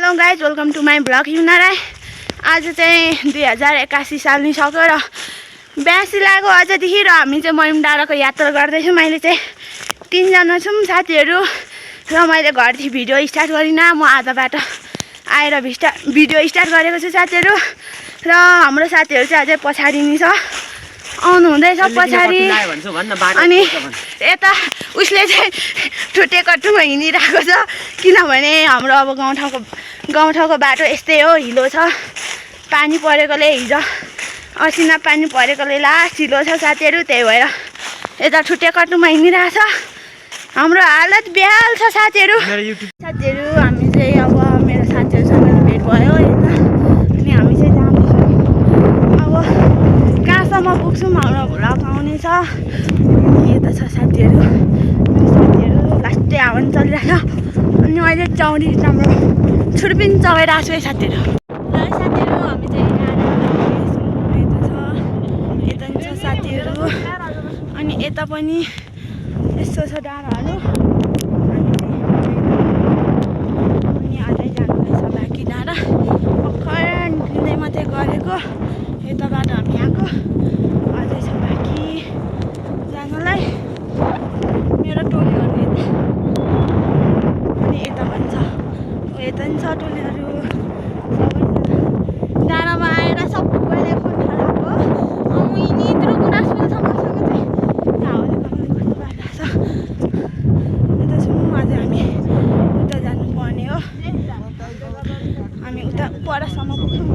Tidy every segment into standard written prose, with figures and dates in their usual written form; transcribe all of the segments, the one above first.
Hello guys, welcome to my blog Yuna Rai. आज चाहिँ 2081 साल नि सक्यो र 82 लाग्यो अझदेखि र हामी चाहिँ मयुम डाँडाको यात्रा गर्दैछौँ। मैले चाहिँ 3 जना छौँ साथीहरू र मैले घरदेखि भिडियो स्टार्ट गरिनँ। म आधा बाटो आएर भिडियो स्टार्ट गरेको छु साथीहरू र हाम्रो साथीहरू चाहिँ अझै पछाडि नि छ, आउनु हुँदैछ पछाडि। अनि यता उसले चाहिँ ठुटे कट्टुमा हिँडिरहेको छ किनभने हाम्रो अब गाउँठाउँको बाटो यस्तै हो, हिलो छ। पानी परेकोले हिजो असिना पानी परेकोले लास्ट हिलो छ साथीहरू, त्यही भएर यता ठुटे कट्टुमा हिँडिरहेछ। हाम्रो हालत बेहाल छ साथीहरू। हामी चाहिँ अब मेरो साथीहरूसँग भेट भयो यता, अनि हामी चाहिँ जाँदैछौँ। अब कहाँसम्म पुग्छौँ हाम्रो भ्लग आउनेछ। यता छ साथीहरू लास्टै हावन चलिरहेछ। अनि अहिले चौरी राम्रो छुर्पिन चबाइरहेको छु है साथीहरू। ल साथीहरू, हामी चाहिँ यता छ साथीहरू, अनि यता पनि यस्तो छ डाँडाहरू। अनि अझै जानुपर्छ बाँकी डाँडा, भर्खर निक्लिँदै मात्रै गरेको। यताबाट हामी आएको, अझै छ बाँकी जानलाई। मेरो टोलीहरू यता, अनि यता भन्छ यता नि छ टोलीहरू। डाँडामा आएर सबैले फोन ठडाएको। यत्रो कुरा सुन्छौँ मसँग चाहिँ हावाले कपाल कस्तो पारिरहेछ। यता छौँ, अझै हामी उता जानुपर्ने हो। हामी उता परसम्म पुग्छौँ।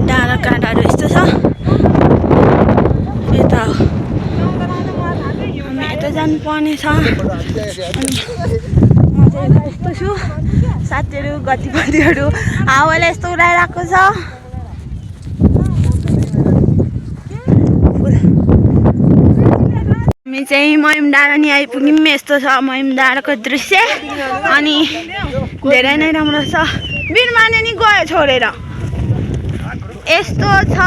डाँडा काँडाहरू यस्तो छ, यता हो हामी यता जानुपर्ने छ। अनि म चाहिँ यस्तो छु, साथीहरू गतिहरू हावाले यस्तो उडाइरहेको छ। हामी चाहिँ मयुम डाँडा नि आइपुग्यौँ। यस्तो छ मयुम डाँडाको दृश्य, अनि धेरै नै राम्रो छ। बिरमाने नि गयो छोडेर। यस्तो छ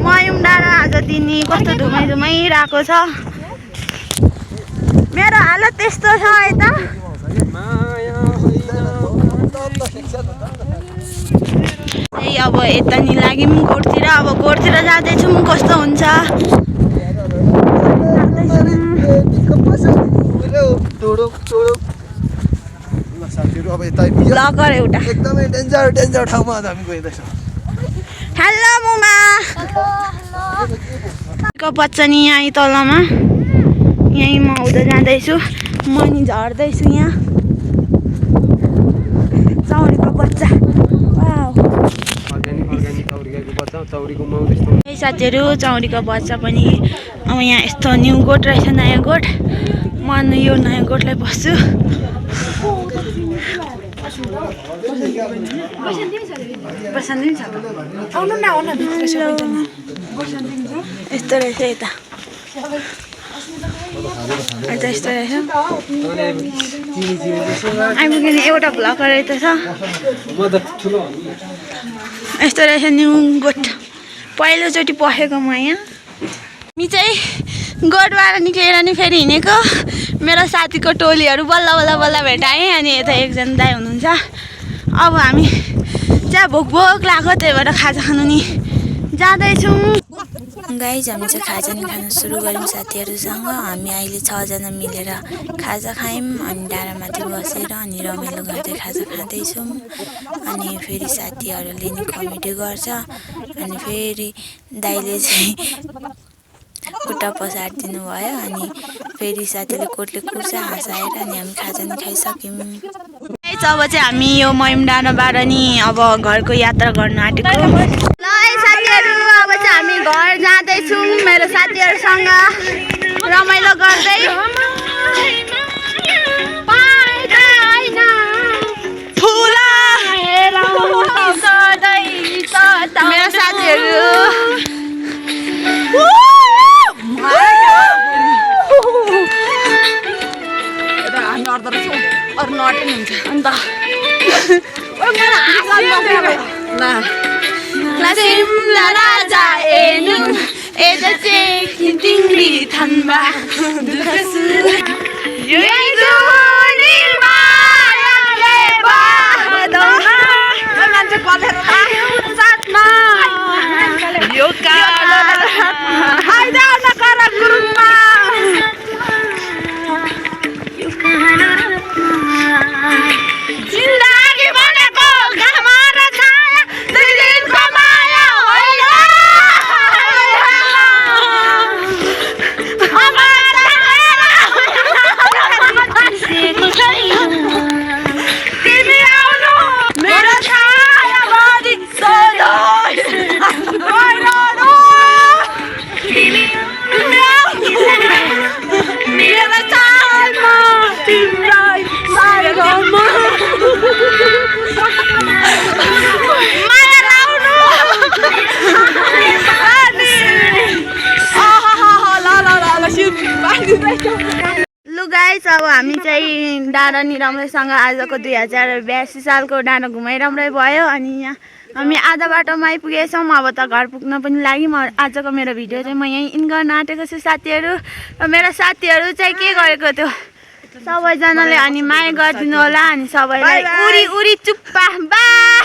मयुम डाँडा। आज दिनी कस्तो धुमाइरहेको छ। मेरो हालत यस्तो छ यता। अब यता नि लाग्यौँ गोठतिर। अब गोठतिर जाँदैछौँ, कस्तो हुन्छ ब्लगर एउटा एकदमै डेन्जर ठाउँमा हामी गइँदैछौँ। हेलो मुमा को बच्चा नि यहीँ तलमा, यहीँ म उता जाँदैछु। म नि झर्दैछु यहाँ। चौरीको बच्चा साथीहरू, चौरीको बच्चा पनि अब यहाँ यस्तो न्यू गोठ रहेछ, नयाँ गोठ। म यो नयाँ गोठलाई बस्छु। यस्तो रहेछ यता, यस्तो रहेछ। आइपुग्ने एउटा भ्लगर यता छ। यस्तो रहेछ न्यू गोठ, पहिलोचोटि पसेको म यहाँ। हामी चाहिँ गोठबाट निक्लेर नि फेरि हिँडेको। मेरो साथीको टोलीहरू बल्ल भेटाएँ। अनि यता एकजना दाइ हुनुहुन्छ। अब हामी चाहिँ भोक लाग्यो, त्यही भएर खाजा खानु नि जाँदैछौँ। गाइज, हामी चाहिँ खाजा नि खान सुरु गऱ्यौँ साथीहरूसँग। हामी अहिले 6 जना मिलेर खाजा खायौँ। अनि डाँडामाथि बसेर अनि रमाइलो गर्दै खाजा खाँदैछौँ। अनि फेरि साथीहरूले नि कमेडी गर्छ। अनि फेरि दाइले चाहिँ खुट्टा पसारिदिनु भयो। अनि फेरि साथीले कोटले कुर्छ हँसाएर। अनि हामी खाजा नि खाइसक्यौँ। अब चाहिँ हामी यो मयुम डाँडाबाट नि अब घरको यात्रा गर्न आँटेको। ल साथीहरू, अब चाहिँ हामी घर जाँदैछौँ मेरो साथीहरूसँग रमाइलो गर्दै। मेरो साथीहरू अन्त राजा हेर्नु यता चाहिँ तिङ्री थान्बा दुःख अब हामी चाहिँ डाँडा निरमसँग आजको 2082 सालको डाँडा घुमाइ राम्रै भयो। अनि यहाँ हामी आधा बाटोमा आइपुगेछौँ। अब त घर पुग्न पनि लागि म आजको मेरो भिडियो चाहिँ म यहीँ इन गर्न आँटेको छु साथीहरू। र मेरो साथीहरू चाहिँ के गरेको त्यो सबैजनाले अनि माया गरिदिनु होला। अनि सबैलाई उरी उरी चुप्पा बाई।